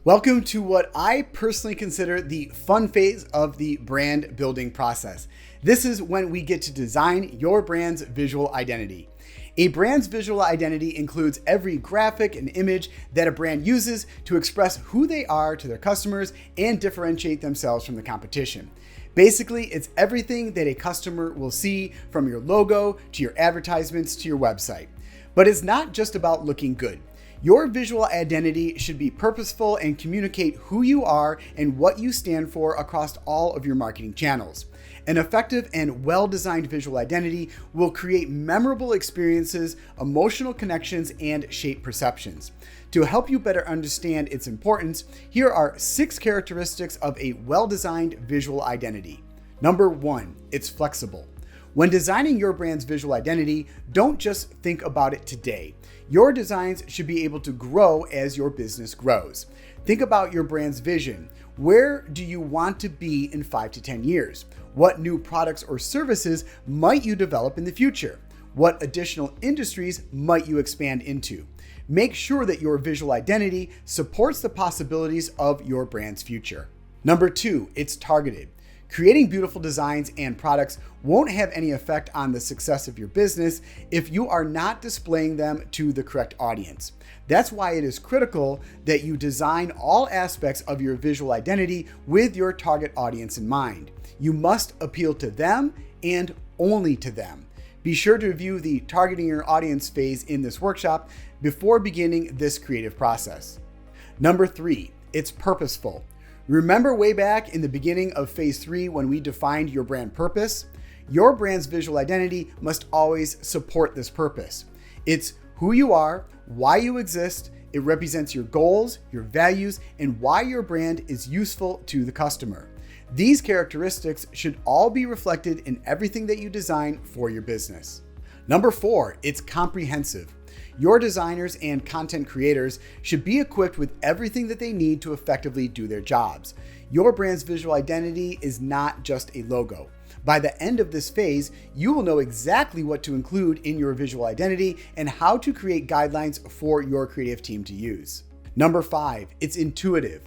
Welcome to what I personally consider the fun phase of the brand building process. This is when we get to design your brand's visual identity. A brand's visual identity includes every graphic and image that a brand uses to express who they are to their customers and differentiate themselves from the competition. Basically, it's everything that a customer will see, from your logo to your advertisements to your website. But it's not just about looking good. Your visual identity should be purposeful and communicate who you are and what you stand for across all of your marketing channels. An effective and well-designed visual identity will create memorable experiences, emotional connections, and shape perceptions. To help you better understand its importance, here are 6 characteristics of a well-designed visual identity. Number 1, it's flexible. When designing your brand's visual identity, don't just think about it today. Your designs should be able to grow as your business grows. Think about your brand's vision. Where do you want to be in 5 to 10 years? What new products or services might you develop in the future? What additional industries might you expand into? Make sure that your visual identity supports the possibilities of your brand's future. Number 2, it's targeted. Creating beautiful designs and products won't have any effect on the success of your business if you are not displaying them to the correct audience. That's why it is critical that you design all aspects of your visual identity with your target audience in mind. You must appeal to them and only to them. Be sure to review the targeting your audience phase in this workshop before beginning this creative process. Number 3, it's purposeful. Remember way back in the beginning of phase 3 when we defined your brand purpose? Your brand's visual identity must always support this purpose. It's who you are, why you exist, it represents your goals, your values, and why your brand is useful to the customer. These characteristics should all be reflected in everything that you design for your business. Number 4, it's comprehensive. Your designers and content creators should be equipped with everything that they need to effectively do their jobs. Your brand's visual identity is not just a logo. By the end of this phase, you will know exactly what to include in your visual identity and how to create guidelines for your creative team to use. Number 5, it's intuitive.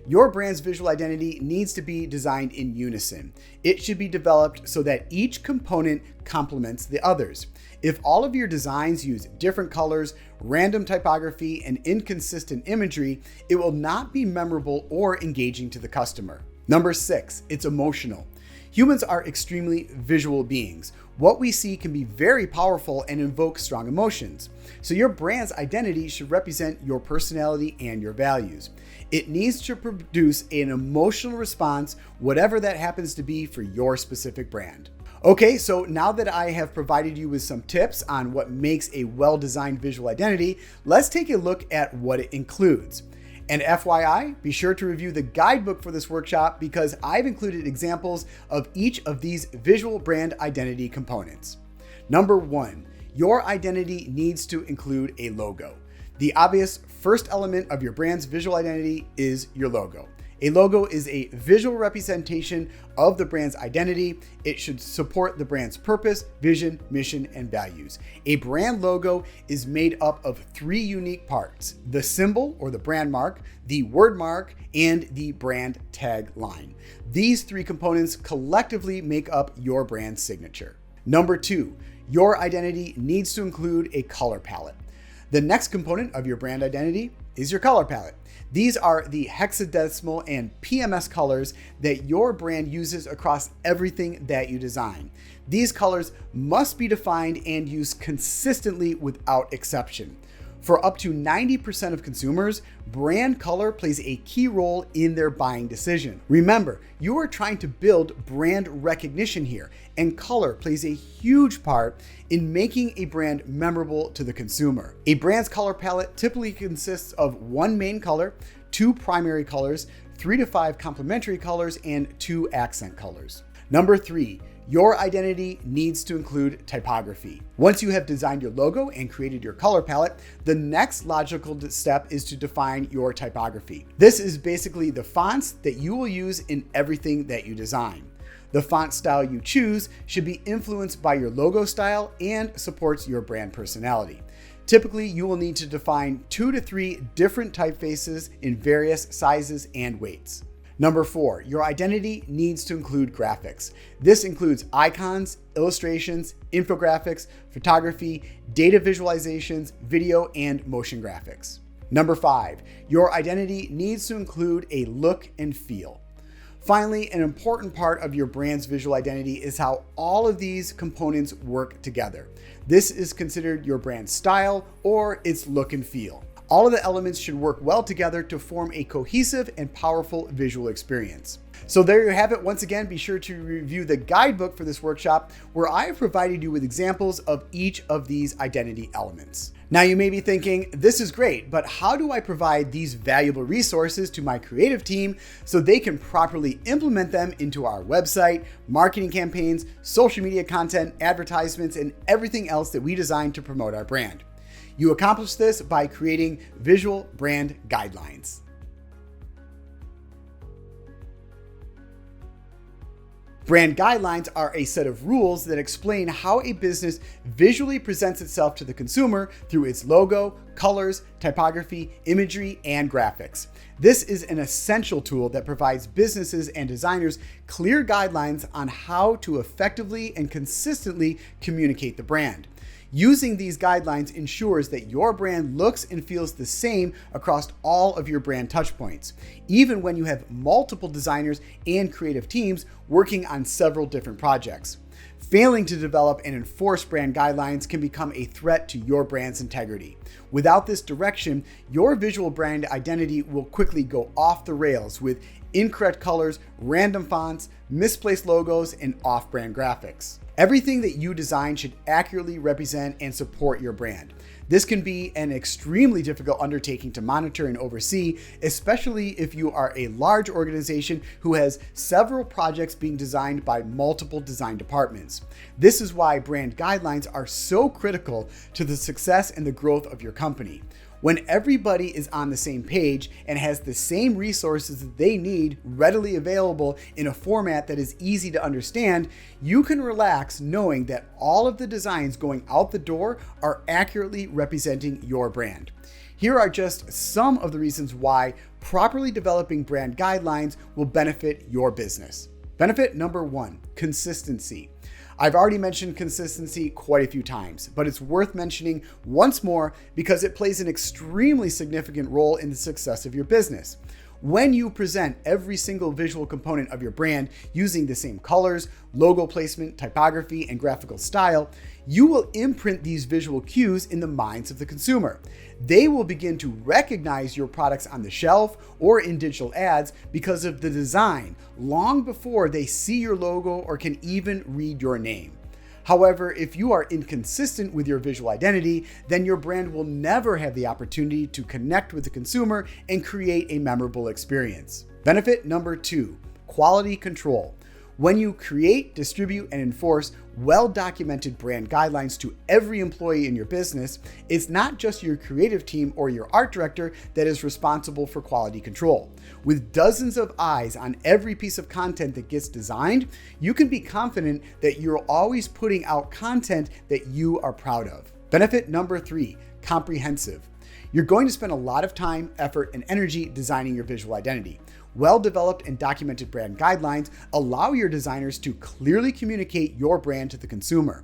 Your brand's visual identity needs to be designed in unison. It should be developed so that each component complements the others. If all of your designs use different colors, random typography, and inconsistent imagery, it will not be memorable or engaging to the customer. Number 6, it's emotional. Humans are extremely visual beings. What we see can be very powerful and invoke strong emotions. So your brand's identity should represent your personality and your values. It needs to produce an emotional response, whatever that happens to be for your specific brand. Okay, so now that I have provided you with some tips on what makes a well-designed visual identity, let's take a look at what it includes. And FYI, be sure to review the guidebook for this workshop because I've included examples of each of these visual brand identity components. Number 1, your identity needs to include a logo. The obvious first element of your brand's visual identity is your logo. A logo is a visual representation of the brand's identity. It should support the brand's purpose, vision, mission, and values. A brand logo is made up of 3 unique parts: the symbol or the brand mark, the word mark, and the brand tagline. These 3 components collectively make up your brand signature. Number 2, your identity needs to include a color palette. The next component of your brand identity is your color palette. These are the hexadecimal and PMS colors that your brand uses across everything that you design. These colors must be defined and used consistently without exception. For up to 90% of consumers, brand color plays a key role in their buying decision. Remember, you are trying to build brand recognition here, and color plays a huge part in making a brand memorable to the consumer. A brand's color palette typically consists of 1 main color, 2 primary colors, 3 to 5 complementary colors, and 2 accent colors. Number 3, your identity needs to include typography. Once you have designed your logo and created your color palette, the next logical step is to define your typography. This is basically the fonts that you will use in everything that you design. The font style you choose should be influenced by your logo style and supports your brand personality. Typically, you will need to define 2 to 3 different typefaces in various sizes and weights. Number 4, your identity needs to include graphics. This includes icons, illustrations, infographics, photography, data visualizations, video, and motion graphics. Number 5, your identity needs to include a look and feel. Finally, an important part of your brand's visual identity is how all of these components work together. This is considered your brand style or its look and feel. All of the elements should work well together to form a cohesive and powerful visual experience. So there you have it. Once again, be sure to review the guidebook for this workshop where I have provided you with examples of each of these identity elements. Now you may be thinking, this is great, but how do I provide these valuable resources to my creative team so they can properly implement them into our website, marketing campaigns, social media content, advertisements, and everything else that we design to promote our brand? You accomplish this by creating visual brand guidelines. Brand guidelines are a set of rules that explain how a business visually presents itself to the consumer through its logo, colors, typography, imagery, and graphics. This is an essential tool that provides businesses and designers clear guidelines on how to effectively and consistently communicate the brand. Using these guidelines ensures that your brand looks and feels the same across all of your brand touchpoints, even when you have multiple designers and creative teams working on several different projects. Failing to develop and enforce brand guidelines can become a threat to your brand's integrity. Without this direction, your visual brand identity will quickly go off the rails with incorrect colors, random fonts, misplaced logos, and off-brand graphics. Everything that you design should accurately represent and support your brand. This can be an extremely difficult undertaking to monitor and oversee, especially if you are a large organization who has several projects being designed by multiple design departments. This is why brand guidelines are so critical to the success and the growth of your company. When everybody is on the same page and has the same resources that they need readily available in a format that is easy to understand, you can relax knowing that all of the designs going out the door are accurately representing your brand. Here are just some of the reasons why properly developing brand guidelines will benefit your business. Benefit number 1, consistency. I've already mentioned consistency quite a few times, but it's worth mentioning once more because it plays an extremely significant role in the success of your business. When you present every single visual component of your brand using the same colors, logo placement, typography, and graphical style, you will imprint these visual cues in the minds of the consumer. They will begin to recognize your products on the shelf or in digital ads because of the design long before they see your logo or can even read your name. However, if you are inconsistent with your visual identity, then your brand will never have the opportunity to connect with the consumer and create a memorable experience. Benefit number 2, quality control. When you create, distribute, and enforce well-documented brand guidelines to every employee in your business, it's not just your creative team or your art director that is responsible for quality control. With dozens of eyes on every piece of content that gets designed, you can be confident that you're always putting out content that you are proud of. Benefit number 3, comprehensive. You're going to spend a lot of time, effort, and energy designing your visual identity. Well-developed and documented brand guidelines allow your designers to clearly communicate your brand to the consumer.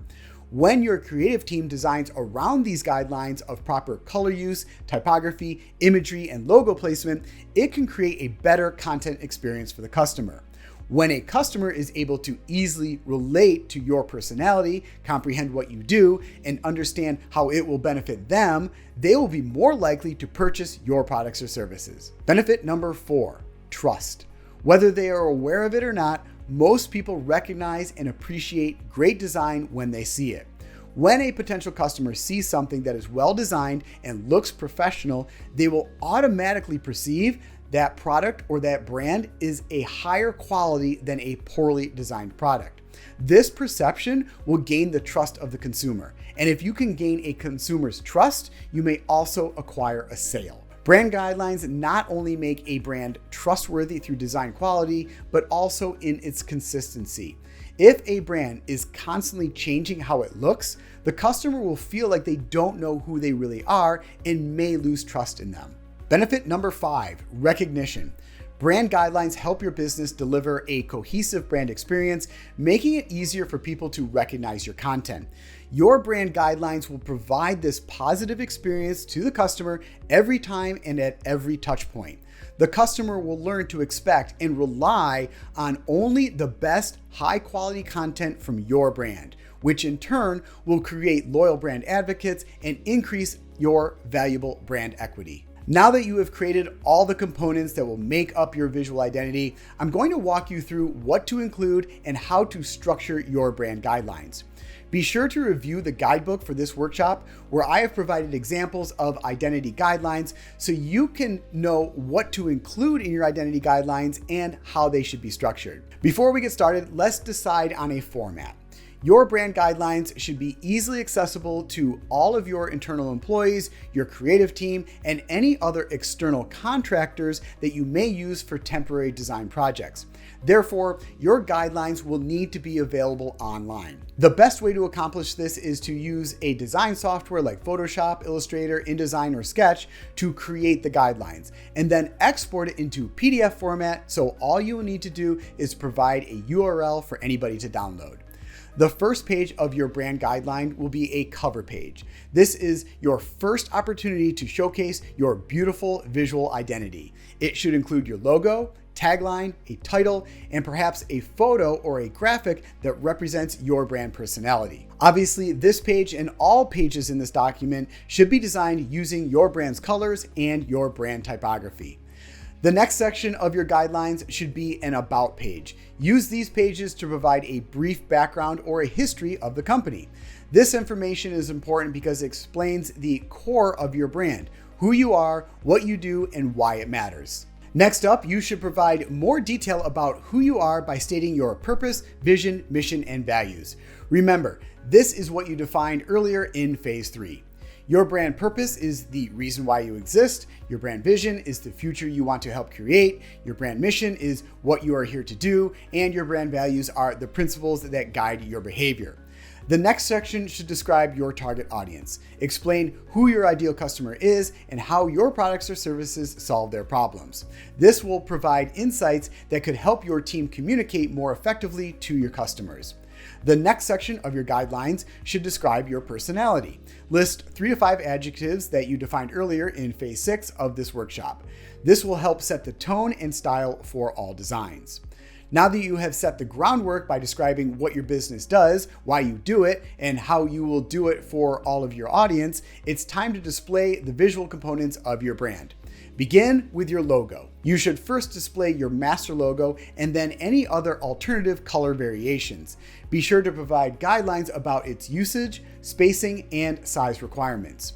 When your creative team designs around these guidelines of proper color use, typography, imagery, and logo placement, it can create a better content experience for the customer. When a customer is able to easily relate to your personality, comprehend what you do, and understand how it will benefit them, they will be more likely to purchase your products or services. Benefit number 4, trust. Whether they are aware of it or not, most people recognize and appreciate great design when they see it. When a potential customer sees something that is well designed and looks professional, they will automatically perceive that product or that brand is a higher quality than a poorly designed product. This perception will gain the trust of the consumer. And if you can gain a consumer's trust, you may also acquire a sale. Brand guidelines not only make a brand trustworthy through design quality, but also in its consistency. If a brand is constantly changing how it looks, the customer will feel like they don't know who they really are and may lose trust in them. Benefit number 5, recognition. Brand guidelines help your business deliver a cohesive brand experience, making it easier for people to recognize your content. Your brand guidelines will provide this positive experience to the customer every time and at every touch point. The customer will learn to expect and rely on only the best high-quality content from your brand, which in turn will create loyal brand advocates and increase your valuable brand equity. Now that you have created all the components that will make up your visual identity, I'm going to walk you through what to include and how to structure your brand guidelines. Be sure to review the guidebook for this workshop, where I have provided examples of identity guidelines so you can know what to include in your identity guidelines and how they should be structured. Before we get started, let's decide on a format. Your brand guidelines should be easily accessible to all of your internal employees, your creative team, and any other external contractors that you may use for temporary design projects. Therefore, your guidelines will need to be available online. The best way to accomplish this is to use a design software like Photoshop, Illustrator, InDesign, or Sketch to create the guidelines, and then export it into PDF format, so all you will need to do is provide a URL for anybody to download. The first page of your brand guideline will be a cover page. This is your first opportunity to showcase your beautiful visual identity. It should include your logo, tagline, a title, and perhaps a photo or a graphic that represents your brand personality. Obviously, this page and all pages in this document should be designed using your brand's colors and your brand typography. The next section of your guidelines should be an about page. Use these pages to provide a brief background or a history of the company. This information is important because it explains the core of your brand, who you are, what you do, and why it matters. Next up, you should provide more detail about who you are by stating your purpose, vision, mission, and values. Remember, this is what you defined earlier in phase 3. Your brand purpose is the reason why you exist. Your brand vision is the future you want to help create. Your brand mission is what you are here to do. And your brand values are the principles that guide your behavior. The next section should describe your target audience. Explain who your ideal customer is and how your products or services solve their problems. This will provide insights that could help your team communicate more effectively to your customers. The next section of your guidelines should describe your personality. List 3 to 5 adjectives that you defined earlier in phase 6 of this workshop. This will help set the tone and style for all designs. Now that you have set the groundwork by describing what your business does, why you do it, and how you will do it for all of your audience, it's time to display the visual components of your brand. Begin with your logo. You should first display your master logo and then any other alternative color variations. Be sure to provide guidelines about its usage, spacing, and size requirements.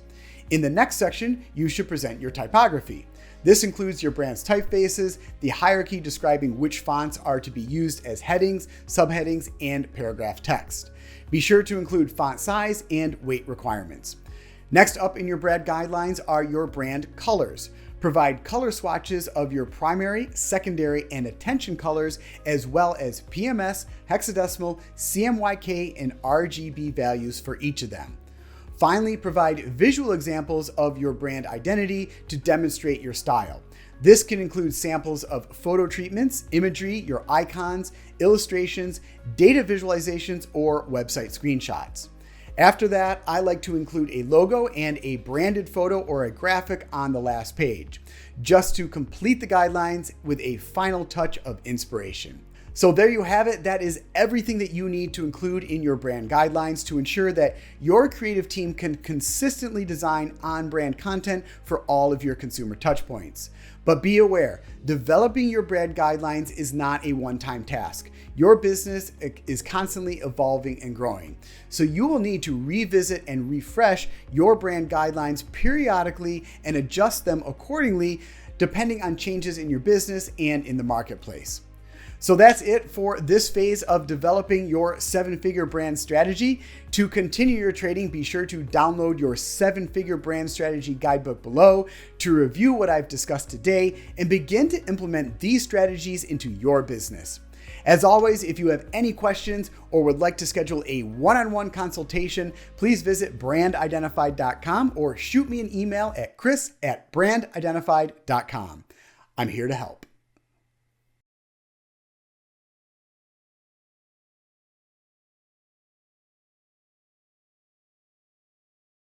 In the next section, you should present your typography. This includes your brand's typefaces, the hierarchy describing which fonts are to be used as headings, subheadings, and paragraph text. Be sure to include font size and weight requirements. Next up in your brand guidelines are your brand colors. Provide color swatches of your primary, secondary, and attention colors, as well as PMS, hexadecimal, CMYK, and RGB values for each of them. Finally, provide visual examples of your brand identity to demonstrate your style. This can include samples of photo treatments, imagery, your icons, illustrations, data visualizations, or website screenshots. After that, I like to include a logo and a branded photo or a graphic on the last page, just to complete the guidelines with a final touch of inspiration. So there you have it. That is everything that you need to include in your brand guidelines to ensure that your creative team can consistently design on-brand content for all of your consumer touchpoints. But be aware, developing your brand guidelines is not a one-time task. Your business is constantly evolving and growing. So you will need to revisit and refresh your brand guidelines periodically and adjust them accordingly, depending on changes in your business and in the marketplace. So that's it for this phase of developing your 7-figure brand strategy. To continue your trading, be sure to download your 7-figure brand strategy guidebook below to review what I've discussed today and begin to implement these strategies into your business. As always, if you have any questions or would like to schedule a one-on-one consultation, please visit brandidentified.com or shoot me an email at chris@brandidentified.com. I'm here to help.